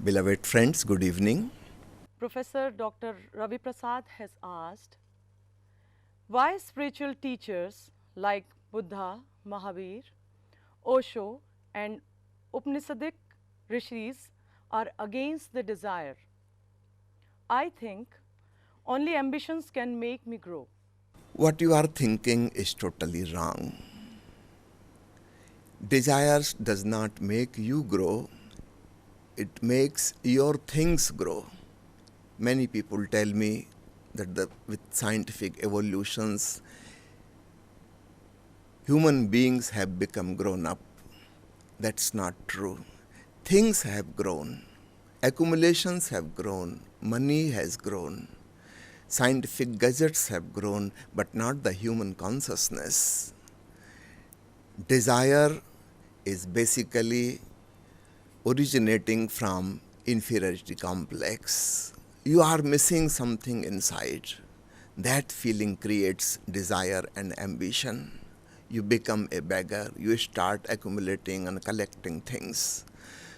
Beloved friends, good evening. Professor Dr. Ravi Prasad has asked, why spiritual teachers like Buddha, Mahavir, Osho and Upanishadic rishis are against the desire? I think only ambitions can make me grow. What you are thinking is totally wrong. Desires does not make you grow, it makes your things grow. Many people tell me that with scientific evolutions, human beings have become grown up. That's not true. Things have grown, accumulations have grown, money has grown, scientific gadgets have grown, but not the human consciousness. Desire is basically originating from inferiority complex. You are missing something inside. That feeling creates desire and ambition. You become a beggar. You start accumulating and collecting things.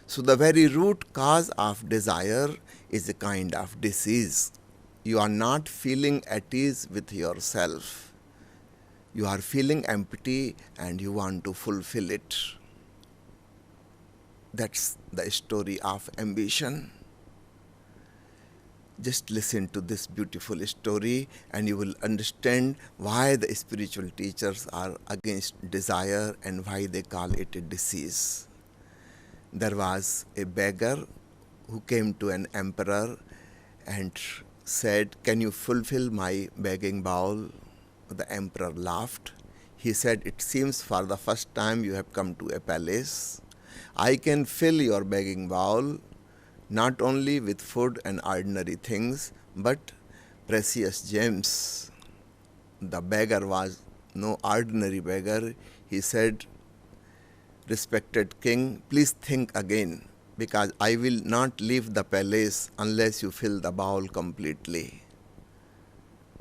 So the very root cause of desire is a kind of disease. You are not feeling at ease with yourself. You are feeling empty and you want to fulfill it. That's the story of ambition. Just listen to this beautiful story and you will understand why the spiritual teachers are against desire and why they call it a disease. There was a beggar who came to an emperor and said, "Can you fulfill my begging bowl?" The emperor laughed. He said, "It seems for the first time you have come to a palace. I can fill your begging bowl not only with food and ordinary things, but precious gems." The beggar was no ordinary beggar. He said, "Respected king, please think again, because I will not leave the palace unless you fill the bowl completely."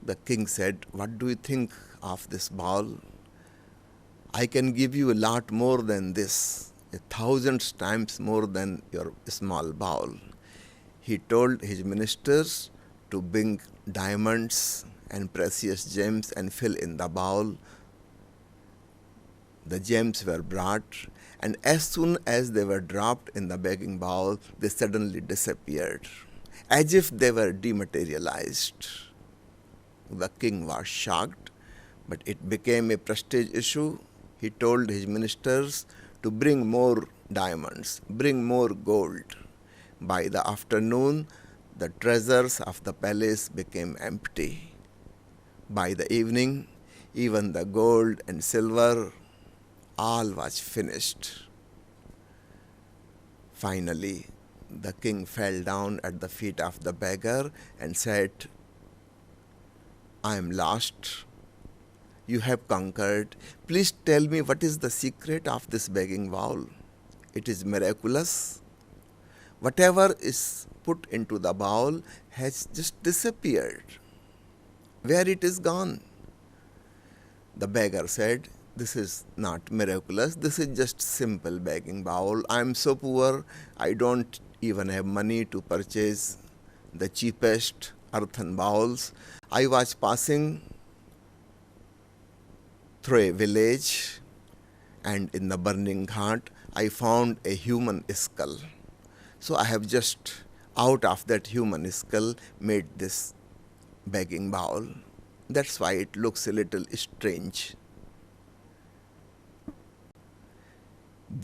The king said, "What do you think of this bowl? I can give you a lot more than this, 1,000 times more than your small bowl." He told his ministers to bring diamonds and precious gems and fill in the bowl. The gems were brought, and as soon as they were dropped in the begging bowl, they suddenly disappeared, as if they were dematerialized. The king was shocked, but it became a prestige issue. He told his ministers to bring more diamonds, bring more gold. By the afternoon, the treasures of the palace became empty. By the evening, even the gold and silver, all was finished. Finally, the king fell down at the feet of the beggar and said, "I am lost. You have conquered. Please tell me what is the secret of this begging bowl. It is miraculous. Whatever is put into the bowl has just disappeared. Where it is gone?" The beggar said, "This is not miraculous. This is just simple begging bowl. I am so poor, I don't even have money to purchase the cheapest earthen bowls. I was passing through a village, and in the burning ghat, I found a human skull. So I have just, out of that human skull, made this begging bowl. That's why it looks a little strange."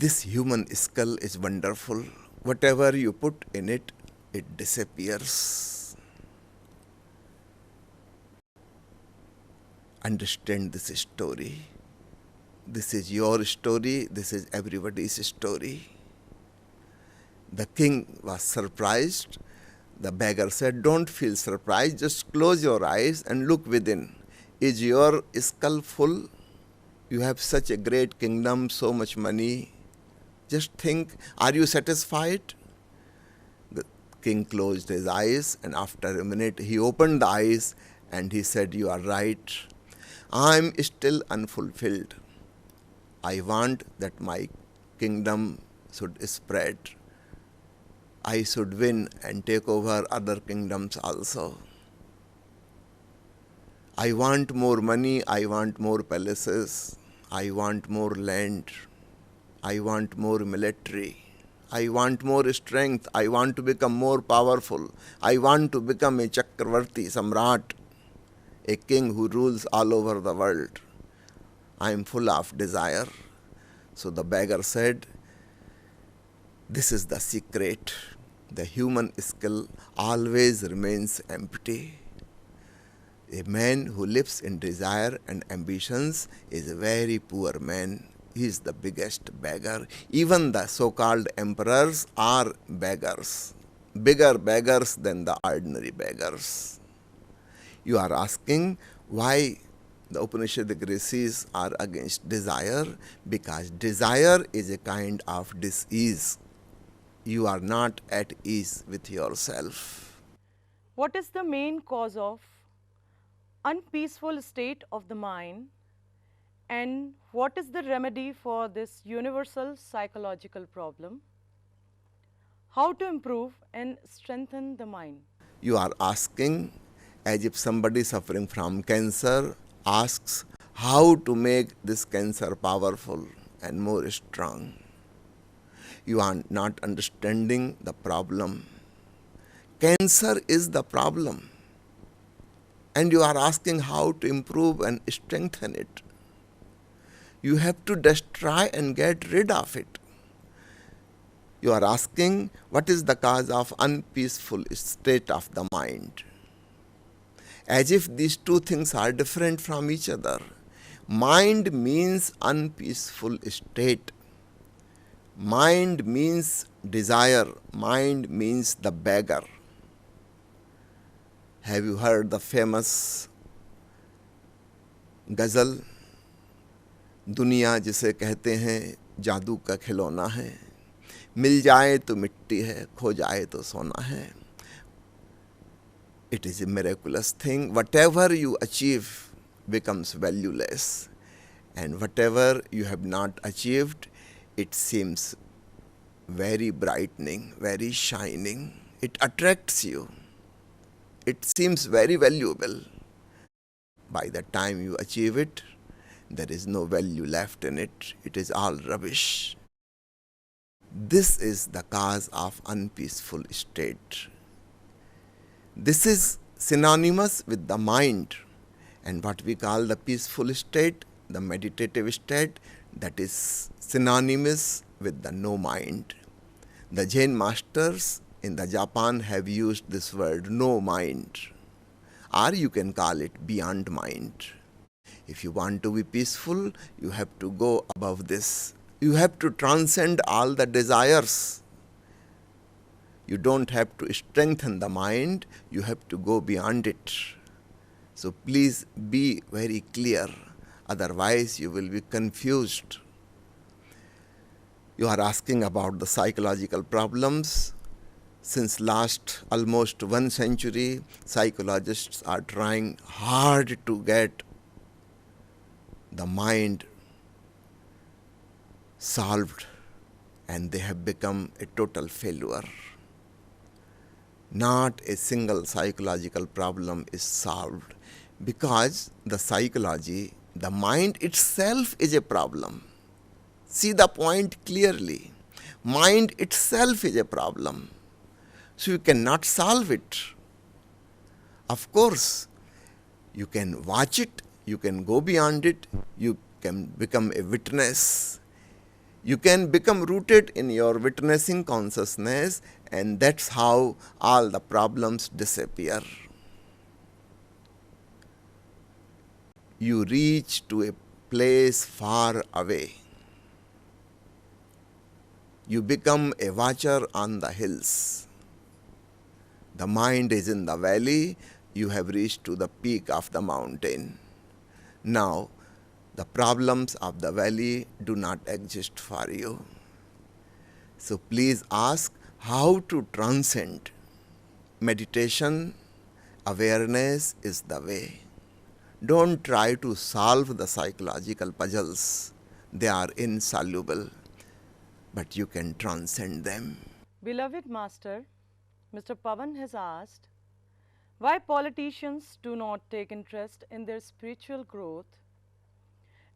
This human skull is wonderful. Whatever you put in it, it disappears. Understand this story. This is your story. This is everybody's story. The king was surprised. The beggar said, "Don't feel surprised. Just close your eyes and look within. Is your skull full? You have such a great kingdom, so much money. Just think, are you satisfied?" The king closed his eyes, and after a minute he opened the eyes and he said, "You are right. I am still unfulfilled. I want that my kingdom should spread. I should win and take over other kingdoms also. I want more money, I want more palaces, I want more land, I want more military, I want more strength, I want to become more powerful, I want to become a Chakravarti, Samrat, a king who rules all over the world. I am full of desire. So the beggar said, this is the secret. The human skull always remains empty. A man who lives in desire and ambitions is a very poor man. He is the biggest beggar. Even the so-called emperors are beggars, bigger beggars than the ordinary beggars. You are asking why the Upanishadic rishis are against desire, because desire is a kind of disease. You are not at ease with yourself. What is the main cause of unpeaceful state of the mind, and what is the remedy for this universal psychological problem? How to improve and strengthen the mind? You are asking as if somebody suffering from cancer asks how to make this cancer powerful and more strong. You are not understanding the problem. Cancer is the problem. And you are asking how to improve and strengthen it. You have to destroy and get rid of it. You are asking what is the cause of unpeaceful state of the mind. As if these two things are different from each other. Mind means unpeaceful state. Mind means desire. Mind means the beggar. Have you heard the famous गज़ल, दुनिया जिसे कहते हैं जादू का खिलौना है, मिल जाए तो मिट्टी है, खो जाए तो सोना है. It is a miraculous thing. Whatever you achieve becomes valueless, and whatever you have not achieved, it seems very brightening, very shining. It attracts you. It seems very valuable. By the time you achieve it, there is no value left in it. It is all rubbish. This is the cause of unpeaceful state. This is synonymous with the mind, and what we call the peaceful state, the meditative state, that is synonymous with the no mind. The Jain masters in the Japan have used this word no mind, or you can call it beyond mind. If you want to be peaceful, you have to go above this. You have to transcend all the desires. You don't have to strengthen the mind, you have to go beyond it. So please be very clear, otherwise you will be confused. You are asking about the psychological problems. Since last almost 1 century, psychologists are trying hard to get the mind solved, and they have become a total failure. Not a single psychological problem is solved, because the psychology, the mind itself is a problem. See the point clearly. Mind itself is a problem. So you cannot solve it. Of course, you can watch it, you can go beyond it, you can become a witness. You can become rooted in your witnessing consciousness, and that's how all the problems disappear. You reach to a place far away. You become a watcher on the hills. The mind is in the valley, you have reached to the peak of the mountain. Now, the problems of the valley do not exist for you. So please ask how to transcend. Meditation, awareness is the way. Don't try to solve the psychological puzzles. They are insoluble, but you can transcend them. Beloved Master, Mr. Pavan has asked why politicians do not take interest in their spiritual growth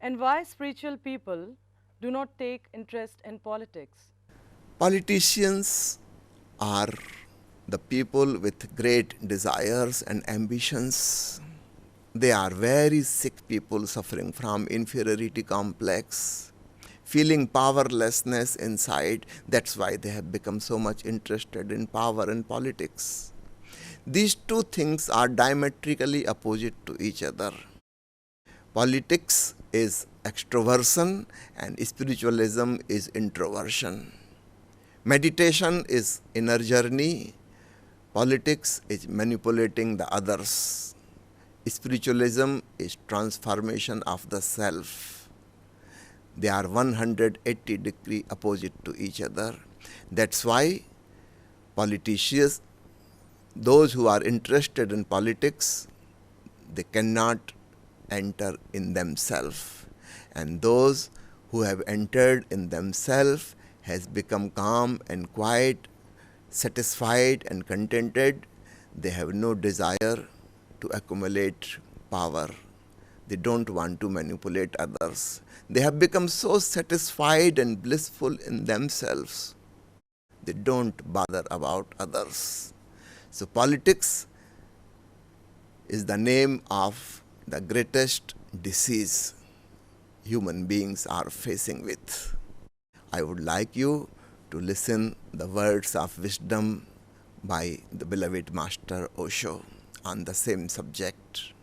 and why spiritual people do not take interest in politics. Politicians are the people with great desires and ambitions. They are very sick people suffering from inferiority complex, feeling powerlessness inside. That's why they have become so much interested in power and politics. These two things are diametrically opposite to each other. Politics is extroversion and spiritualism is introversion. Meditation is inner journey. Politics is manipulating the others. Spiritualism is transformation of the self. They are 180-degree opposite to each other. That's why politicians, those who are interested in politics, they cannot enter in themselves. And those who have entered in themselves has become calm and quiet, satisfied and contented. They have no desire to accumulate power. They don't want to manipulate others. They have become so satisfied and blissful in themselves. They don't bother about others. So politics is the name of the greatest disease human beings are facing with. I would like you to listen the words of wisdom by the beloved Master Osho on the same subject.